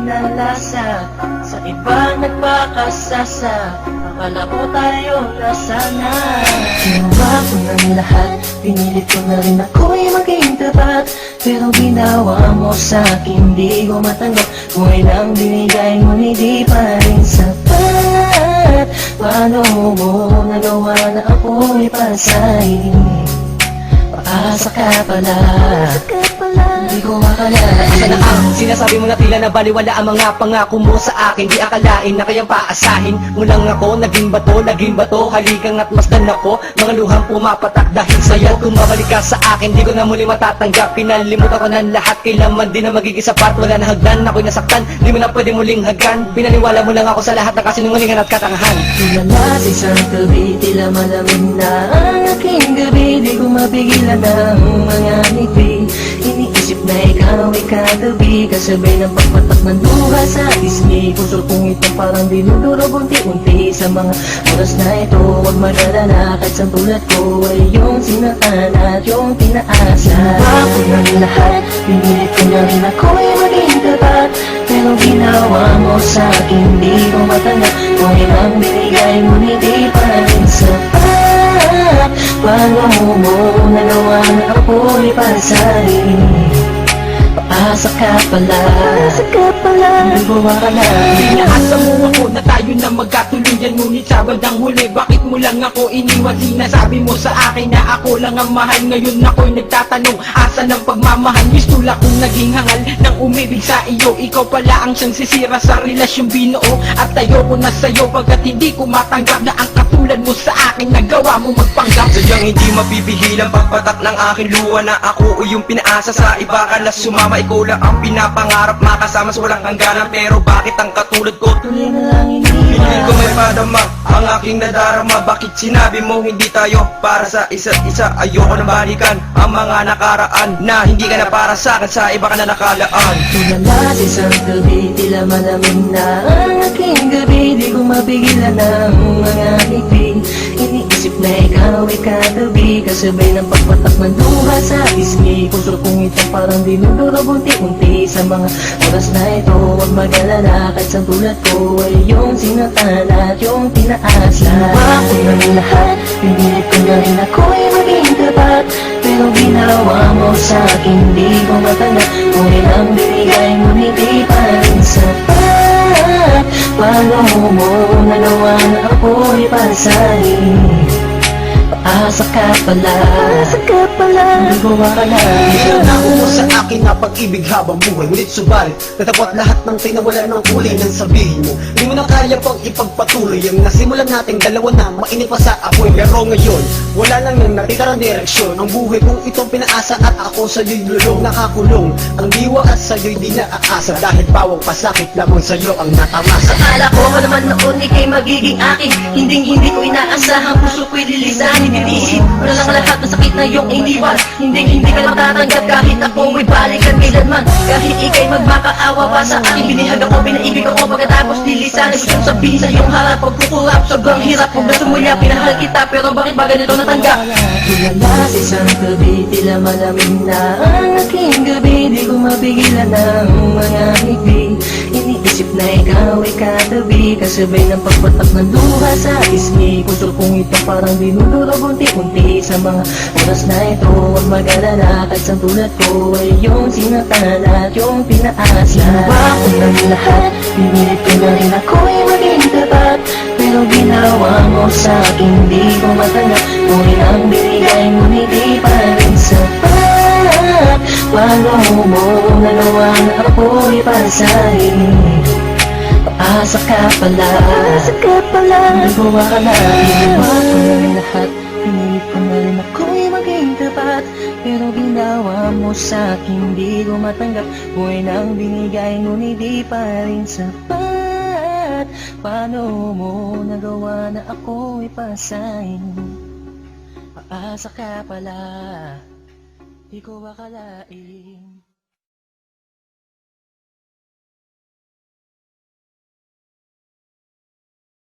pinalasa sa ibang nagpakasasa. Akala ko tayo na sana. Ginawa ko ng lahat, pinilit ko na rin ako'y maging tapat. Pero ginawa mo sa'kin, di ko matanggap. Buhay lang binigay mo, hindi pa rin sapat. Paano mo nagawa na ako'y pasahin? Paasa ka pala, di ko akalain. Asa na ang sinasabi mo na tila na baliwala ang mga pangako mo sa akin. Di akalain na kayang paasahin mo lang ako. Naging bato, haligang at masdan ako. Mga luhang pumapatak dahil sa'yo. Kung babalik ka sa akin, di ko na muli matatanggap. Pinalimutan ko ng lahat, kailanman din na magiging sapat. Wala na hagdan, ako'y nasaktan, di mo na pwede muling haggan. Pinaniwala mo lang ako sa lahat ng kasinungalingan at katangahan. Tulala sa isang gabi, tila malamig na ang aking gabi. Di ko mapigilan ang mga ngiti. Iniisip na ikaw ay katabi, kasabay ng pagpatak ng luha sa ismi. Puso kong ito parang dinudurog unti-unti sa mga oras na ito. Huwag mag-alala, kahit sa tulad ko ay yung sinatan at yung pinaasa. Ginawa ko ng lahat, pinilit ko na rin ako'y maging tapat. Pero ginawa mo sa'kin, di ko matanggap. Kung ilang binigay mo, hindi pa rin sapat. Paano mo nagawa na ako'y pasahin? Paasa ka pala, di ko akalain. Pinaasa mo ako na tayo na magkatuluyan. Ngunit sa bandang huli, bakit mo lang ako iniwan? Sinasabi mo sa akin na ako lang ang mahal. Ngayon ako'y nagtatanong, asa ng pagmamahal? Mistula kong naging hangal ng umibig sa iyo. Ikaw pala ang siyang sisira sa relasyong binuo. At ayoko na sa'yo pagkat hindi ko matanggap na ang katulad mo sa akin nagawa mo magpanggap. Sadyang hindi mapipigil ang pagpatak ng aking luha na ako o yung pinaasa sa iba ka na sumama. Ikaw lang ang pinapangarap, makasama sa walang hangganan. Pero bakit ang katulad ko Tuloy na lang hindi iniwan. ko may padama ang aking nadarama? Bakit sinabi mo hindi tayo para sa isa't isa? Ayoko na balikan ang mga nakaraan na hindi ka na para sa akin, sa iba ka na nakalaan. Tulala sa isang gabi, tila malamig na ang aking gabi. Di ko mapigilan ang mga ngiti. Iniisip na ikaw ay katabi, kasabay ng pagpatak ng luha sa ismi. Puso kong ito parang dinudurog unti-unti sa mga oras na ito. Huwag mag-alala, kahit sa tulad ko ay yung sinatan at yung pinaasa. Ginawa ko ng lahat, pinilit ko na rin ako'y maging tapat. Pero ginawa mo sa'kin, di ko matanggap. Kung ilang binigay mo, hindi pa rin sapat. Paano mo nagawa na ako'y pasahin? Paasa ka pala, di ko akalain. Nangako mo sa akin na pag-ibig habang buhay. Ngunit subalit, natapot lahat ng tinawala ng kulay ng sabihin mo. Hindi mo na kaya pang ipagpatuloy ang nasimulan nating dalawa na mainit pa sa apoy. Pero ngayon, wala lang nang natitirang direksyon. Ang buhay kong itong pinaasa at ako sa'yo'y lulong nakakulong. Ang diwa at sa'yo'y di naaasa, dahil bawang pasakit lamang sa'yo ang natamasa. Akala ko ka naman noon ika'y magiging akin. Hindi ko inaasahan, puso ko'y lilisanin. Titiisin mo na lang lahat ng sakit na iyong iniwan. Hindi ka matatanggap kahit ako ay balikan kailanman. Kahit ika'y magmakaawa pa sa akin. Binihag ako, pinaibig ako, pagkatapos lilisanin. Gusto sabihin sa iyong harap, pagkukurap, sobrang hirap. Kung gusto mo niya, pinahal kita, pero bakit ba ganito natanggap? Tulala sa isang gabi, tila malamig na ang aking gabi. Di ko mapigilan ang mga ngiti. Iniisip na ikaw ay katabi, kasabay ng pagpatak ng luha sa ismi. Puso kong ito parang dinudurog unti-unti sa mga oras na ito. Huwag mag-alala, kahit sa tulad ko ay yung sinatan at yung pinaasa. Ginawa ko ng lahat, pinilit ko na rin ako'y maging tapat. Pero ginawa mo sa'kin, di ko matanggap. Kung ilang binigay mo, hindi pa rin sapat. Paano mo nagawa na ako'y pasahin? Paasa ka pala, di ko akalain. Ginawa ko ng lahat, pinilit ko na rin ako'y maging tapat. Pero ginawa mo sa'kin, di ko matanggap. Buhay nang binigay mo, hindi pa rin sapat. Paano mo nagawa na ako'y pasahin? Paasa ka pala, di ko akalain.